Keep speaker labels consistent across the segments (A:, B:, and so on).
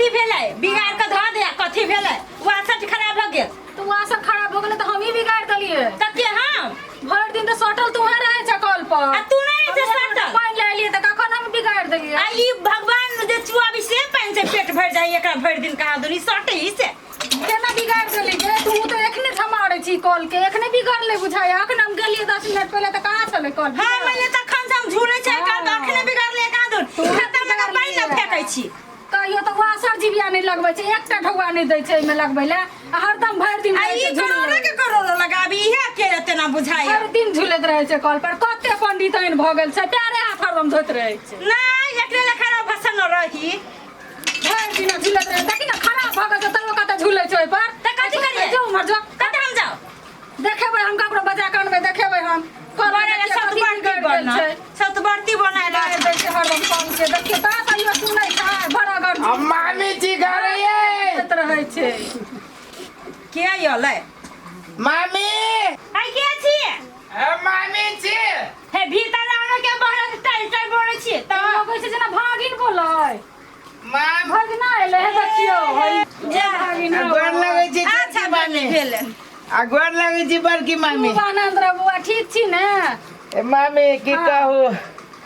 A: कथी भेलै बिगाड़ के ध दे कथी भेलै वासट खराब भ गेल
B: तो वासट खराब हो गेलै तो हम ही बिगाड़ देलिए
A: त के हम
B: भर दिन तो सटल तू है रहे छ कॉल पर
A: आ तू नहीं से सटल
B: पानी ले लिए त कखन हम बिगाड़ देलिए
A: आ ई भगवान जे चुआबी से पानी से पेट भर जाई एकरा भर दिन कहा दुनी सटे ही से
B: केना बिगाड़ देली गे तू तो एखने थमाड़े छी कॉल के एखने बिगाड़ ले बुझाय अखन हम गेलिए 10 मिनट पहले त कहां चले कॉल
A: हां मैले त खन से हम झूले छै का त अखने बिगाड़ ले कहा दुन खाता में का पानी न फेकै छी
B: कहियो तो वासर जीविया नहीं लगबै छै एकटा ढौआ नहीं दै छै एमे लगबै ले हरदम भर दिन
A: आई करोड़ो के करोड़ो लगाबी इहे के तेना बुझाय
B: हर दिन झुलैत रहे छै कॉल पर कते पंडित आइन भ गेल छै प्यारे हाथ हरदम धोत रहे छै
A: नहीं एकरे ले खराब भसन रही
B: भर दिन झुलैत रहे देखि न खराब भ गेल त कते झुलै छै ओइ पर
A: त कथि करिए
B: जो मर जो
A: कते हम जाओ
B: देखेबै हम ककरो बजा कान में देखेबै हम
A: बड़े सतबर्ती बनना सतबर्ती बनाए ला
B: दै छै हरदम काम के देखिए ता कहियो सुनै छै बड़ा घर
C: मामी जी घर ये
B: रहे छै
A: के आयले
C: मामी
A: आई के छी
C: मामी जी
A: हे भीतर आनो के बाहर टाइल टाइल बोले छी त
B: कहै छै जेना भागिन बोलै
C: मां
B: भगना एले हे देखियो
A: जा
B: भागिन
C: गोर लगै छी
A: अच्छा बने भेले
C: गोर लगै छी बड़की मामी
B: आनंद रे बुआ ठीक छी ने
C: मामी की कहू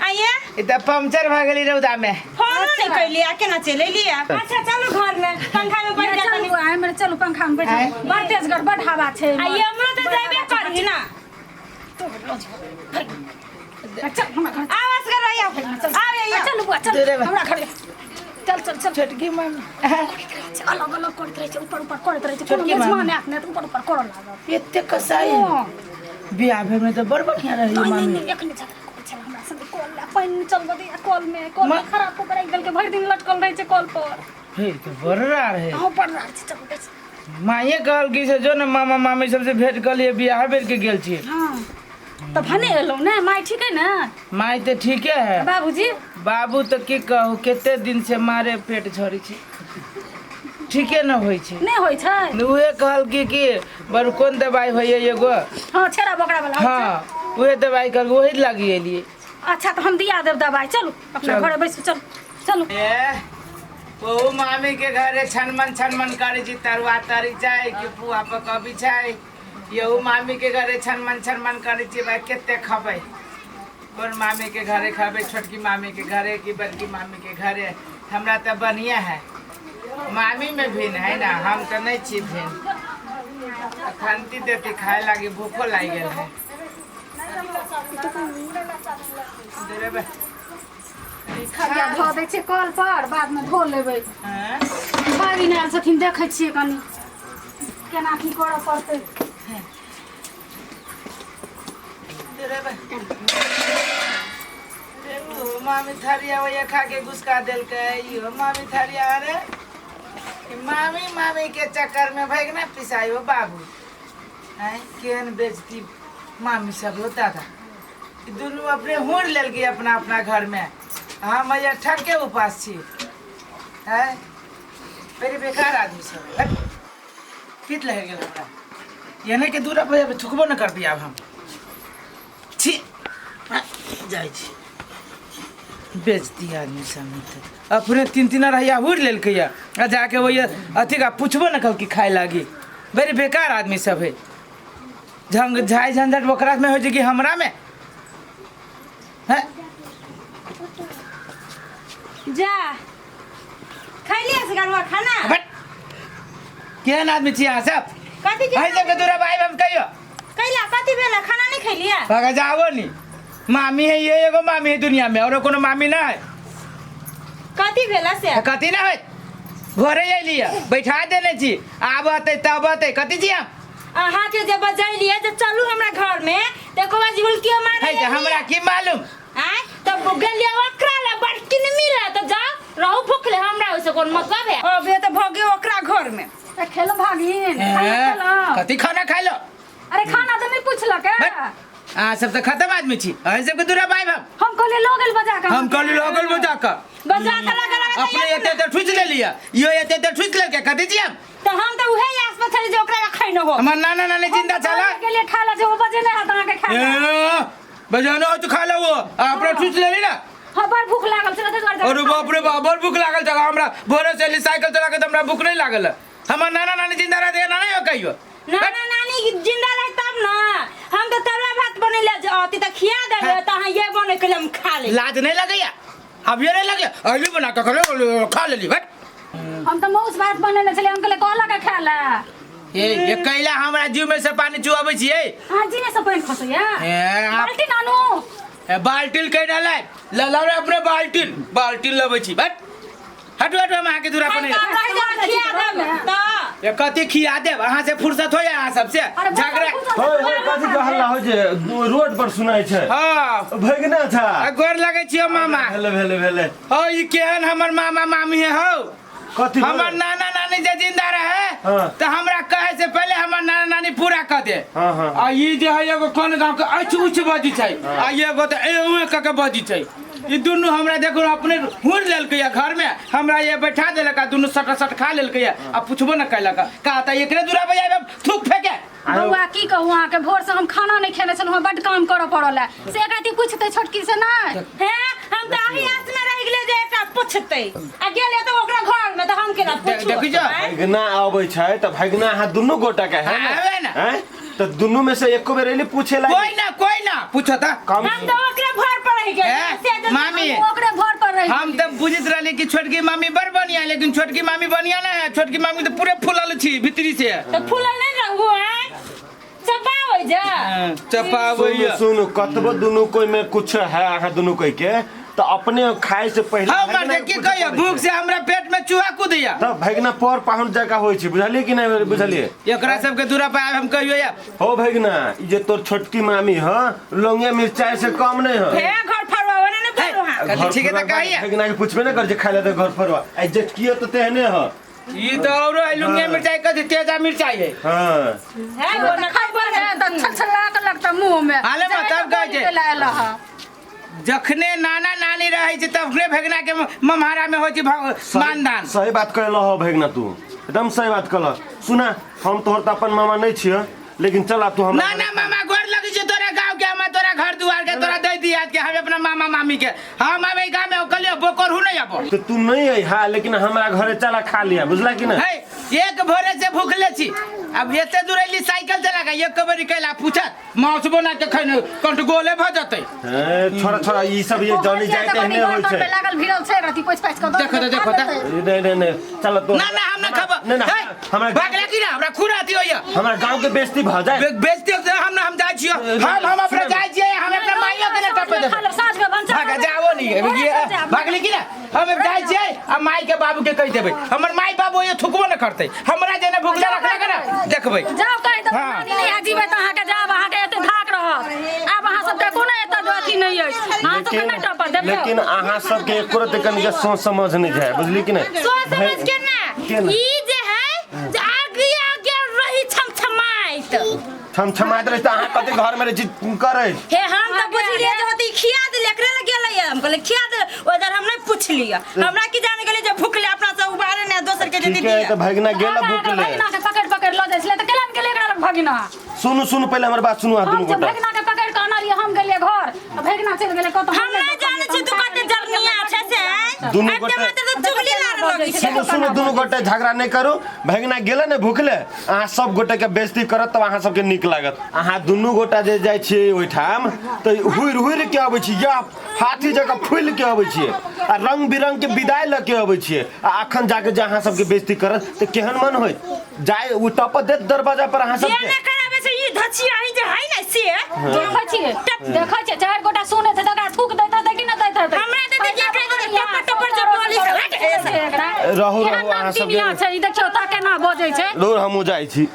A: आइए
C: ई त पंक्चर भ गेली रौदा में
A: फोन नहीं कर लिया केना चले लिया अच्छा चलो घर में पंखा में बैठ जा
B: चलू आइ मेरे चलू पंखा में बैठ बड़ तेज घर बड़ हवा छै
A: आइए हमरो त जाबे करही ना
B: चल हमरा घर
A: आवाज कर रही हो आ रही है
B: चल बुआ चल हमरा घर चल चल चल
C: छोटकी मामी
B: अलग अलग करत रहे छै ऊपर ऊपर करत रहे छै छोटकी मेहमान आखने तो ऊपर ऊपर करऽ लागल
C: एते कसाई बियाह भे में तो बड़ बढ़िया रही मामी
B: नहीं एखने झगड़ा छै हमरा संग कॉल पानी चलबो दे कॉल में खराब को कर देल के भर दिन लटकल रहे छै कॉल पर
C: हे तो बड़रा रहे
B: हां पड़ रहा छै चल बैठ
C: माये कहल कि से जो न मामा मामी सबसे भेंट कर लिए बियाह बेर के गेल छी
B: हां तो भने एलो ने माय ठीक है ना
C: माय तो ठीके है
B: बाबूजी
C: बाबू तो की कहू केते दिन से मारे पेट झड़ी छी ठीके न होई छी
B: नहीं होय छै
C: उहे कहल कि बड़ कोन दवाई होइए एगो
B: हां छेड़ा बकरा वाला
C: हां उहे दवाई कर वही लगी एलिए
B: अच्छा तो हम दिया देब दवाई चलो अपना
C: चल।
B: घरे बैसो चलो चलो
C: ओ मामी के घरे छनमन करे छी तरुआ तरी जाय कि पुआ पकबी छै यहू मामी के घरे छनमन करे छी भाई केते खबै कोन मामी के घरे खबै छोटकी मामी के घरे कि बड़की मामी के घरे हमरा त बढ़िया है मामी में भिन है ना हम तो नहीं छी भिन खंती देती खाए लागी भूखो लाग गेल है
B: खरिया धो दै छै कॉल पर बाद में धो लेबै भागी ने छथिन देखै छियै कनी केना की करऽ पड़तै
C: मामी थरिया वही खा के घुसका देलकै यो मामी थरिया रे मामी के चक्कर में भाग ना पिसाई हो बाबू हैं केहन बेइज्जती मामी सब होता था दोनों अपने हुड़ लेल गए अपना अपना घर में हम ये ठग के उपास छी हैं मेरे बेकार आदमी सब कित लग गेल हमरा येने के दूरा पे थुकबो न कर दिया अब हम छी जाय छी बेइज्जती आदमी सब अपने तीन रहिया हुड़ लेल के या जाके वो अथी का पूछबो न कल कि खाए लागी बड़ी बेकार आदमी सब है झंग झाई झंझट ओकरा में हो जे कि हमरा में है
A: जा खैलिए से गरवा खाना
C: बट केहन आदमी छी अहाँ सब
A: कथि के
C: भाई सब के दूरा भाई हम कहियो
A: कैला कथि भेला खाना नहीं खैलिए
C: भागा जाओ नी मामी है ये एगो मामी है दुनिया में और कोनो मामी ना है
A: कथि भेला से
C: कथी ना है घरे अलिए बैठा देने छी आब अतै तब अतै कथी छी हम
A: अहाँ के जे बजैलिए जे चलू हमरा घर में देखो बाजी हुलकियो मार
C: है त हमरा की मालूम
A: आय तब गेलिए ओकरा ले बड़की न मिला त जा रहू भूखले हमरा ओसे कोन मतलब है अबे त भगे ओकरा घर में
B: खेलो भागिन खाना
C: कथी खाना खाइ लो
B: अरे खाना तो नहीं पूछलक
C: आ सब तो खत्म आदमी छी अहीं सब के दूरा भाई
B: हम कहले लोगल बजा के
C: हम कहली लोगल बजा के
A: लगा
C: अपने एते ठुच ले लिया यो एते ठुच ले के कथी छी हम
A: तो हम तो उहे अस्पताल जे ओकरा खै न हो
C: हमर नाना नानी जिंदा चला
B: के लिए खा ला जो बजे नहीं हाथ आके खा
C: बजानो तो खा लो वो अपने ठुच ले ली ना
B: हां बड़ भूख लागल छले त घर
C: अरे बाप रे बाप बड़ भूख लागल छ हमरा भोरे से साइकिल चला के त हमरा भूख नहीं लागल हमर नाना नानी जिंदा रहते ना नहीं कहियो
A: नाना नानी जिंदा रहे तब ना हम तो तवा भात बनेले अति त खिया देबे त हां ये बने के हम खा ले
C: लाज नहीं लगैया अब ये नहीं लगे आलू बना के खा लेली बट
B: हम त मौस भात बनेले छले हम कहले कहला का खाला
C: ये कैला हमरा जीव में से पानी चुआबै छियै
B: हां जी में से पानी खसैया बाल्टी नानू
C: बाल्टीन कह डाले लला रे अपने बाल्टीन लबै छी बट हट हट हम आके दूरा बने
A: खिया देबे त
C: ये कथी खिया देब अहाँ से फुर्सत हो अहाँ सबसे झगड़ा
D: होय कथी कहला हो जे रोड पर सुनाई छै
C: हां
D: भगना था
C: गोर लगै छियो मामा
D: भेले
C: हो ई केहन हमर मामा मामी है हो
D: कथी
C: हमर नाना नानी जे जिंदा रहे
D: हाँ।
C: तो हमरा कहे से पहले हमर नाना नानी पूरा कर दे
D: हाँ।
C: आ ई जे है एगो कोन गांव के अछ उछ बजी छै आ एगो त एवे क के बजी छै ई दुनु हमरा देखो अपने हुर लेलकै या घर में हमरा ये बैठा देलक आ दुनु सट खा लेलकै या आ पुछबो न कैलक का त एकरे दूरा बजाबे थूक फेके
B: बउआ की कहू अहाँ के भोर से हम खाना नहीं खेने छलहुँ बड काम करऽ पड़ल है से एकरा पूछते छोटकी से नहीं
A: हे हम त आही आस में रह गेले जे एकरा पूछते आ गेले त ओकरा घर में त हम केना पूछू
C: देखी जा
D: भगना आबै छै त भगना अहाँ दुनू गोटा के है
C: आवे ना
D: हैं त दुनू में से एको बेर एली पूछे ला
C: कोई ना पूछो त
D: कम
A: हम त ओकरे घर पर रह गेले से जे
C: मामी
B: ओकरे घर पर रही
C: हम तब बुझित रहले कि छोटकी मामी बड़ बढ़िया लेकिन छोटकी मामी बढ़िया ना है छोटकी मामी तो पूरे फुलल छी भीतरी से
A: त फूलल नहीं रहू हैं चपा हो जा
C: चपावैया
D: सुन कतबो दुनू कोई में कुछ है अहाँ दुनू कोई के तो अपने खाए से पहले
C: हम मर की कहियो भूख से हमरा पेट में चूहा कूदिया
D: तब भगना पर पाहुन जगह होय छै बुझलिए कि नहीं बुझलिए
C: एकरा सब के दूरा पे हम कहियो या
D: हो भगना ई जे तोर छोटकी मामी ह लौंगे मिर्चाई से कम नहीं ह
A: हे घर फरवा ने फरवा
C: कहली ठीक है त कहिया
D: भगना के पूछबे ना कर जे खाले त घर परवा आई जे कियो त तेहने ह
C: ई तो औरो लुंगे मिर्चाई का तेजा मिर्चाई है
D: हां
A: है वो न
B: खाई पर है त छछला के लगता मुंह में
C: हाले मतलब कह जे
B: लायला हा
C: जखने नाना नानी रहे छै तखने भगना के मम्हारा में होय छै मानदान
D: सही बात कहल हो भगना तू एकदम सही बात कहल सुना हम तोहर त अपन मामा नहीं छिय लेकिन चला तू हम
C: ना मामा गोर लगी छै तोरा गांव के हम तोरा घर दुआर के तोरा दे दिया के हम अपना मामा मामी के हम आवे गांव में कलियो बोकर हु नहीं आबो
D: तो तू नहीं आई हां लेकिन हमरा घरे चला खा लिया बुझला कि नहीं
C: है एक भोरे से भूखले छी अब एते दूर एली साइकिल चला के एक कबरी कैला पूछा मांस बना के खैने कंठ गोले भ जतै
D: छोरा ई सब ये जानी जाय के नहीं होय छै
B: लागल भिड़ल छै रति पोछ पाछ के
C: देखो त
D: नहीं चल तो
C: ना हम ना खब
D: नहीं हमरा
C: भागला की ना हमरा खुराती होय
D: हमरा गांव के बेइज्जती भ जाए
C: बेइज्जती से हम जाय छियो हम अपने जाय छियै हम अपना माइयो के ना टपे दे
B: साँझ में बन
C: भागा जाओ नहीं भागले की ना हम जाय छियै आ माई के बाबू के कह देबै हमर माई बाबू ये थुकबो न करतै हमरा जेना भुगला रखला के ना देखबै
B: जाओ कहि त नहीं आजीबे त अहाँ के जाब अहाँ के एते धाक रहत अब अहाँ सब के कोनो एत अथी नहीं है हां तो केना टप देबे
D: लेकिन अहाँ सब के एको रत कन के सोच समझ नहीं जाए बुझली कि नहीं
A: सोच समझ के ना ई जे है जे आगे रही छमछमाइत
D: छमछमाइत रही त अहाँ कते घर में रही करे
A: हे हम त बुझलिए जे होती खिया दे लेकरे ले गेलै हम कहले खिया दे ओदर हम नहीं पूछ लिया हमरा की जाने गेलै जे भूखले अपना से उबारे ने दोसर के जे
D: ठीक है तो भगना गेला भूख ले
B: भगना के पकड़ ल जाय छले त केला के लेकरा लग भगना
D: सुनु पहले हमर बात सुनु
B: हम
D: दुनू
B: जब
D: गोटा
B: भगना के पकड़ के आनलिए हम गेलिए घर त भगना चल गेले कत
A: हम नहीं जाने छी तू कते जरनिया छै से
D: दुनू
A: अब
D: गोटे
A: ते तो चुगली लार लगी छै
D: सुनु दुनू गोटे झगड़ा नहीं करू भगना गेले ने भूखले अहाँ सब गोटे के बेइज्जती करत तब अहाँ सब के नीक लागत अहाँ दुनू गोटा जे जाय छी ओइ ठाम त हुइर के आबै छी या हाथी जगह फूल के आबै छी आ रंग बिरंग के विदाई ल के आबै छी आ अखन जाके जे अहाँ सब के बेइज्जती करत त केहन मन होय जाय उ टप दे दरवाजा पर अहाँ सब
A: ये न कराबे से ई धछिया ही जे है ना से
B: देखै छी चार गोटा सुने छै तकरा थूक दैत कि न दैत
A: हमरा त देखिए के टपर जो बोली हट
D: रहू अहाँ सब
B: छै देखियो ता केना बजै छै
D: दूर हमहु जाय छी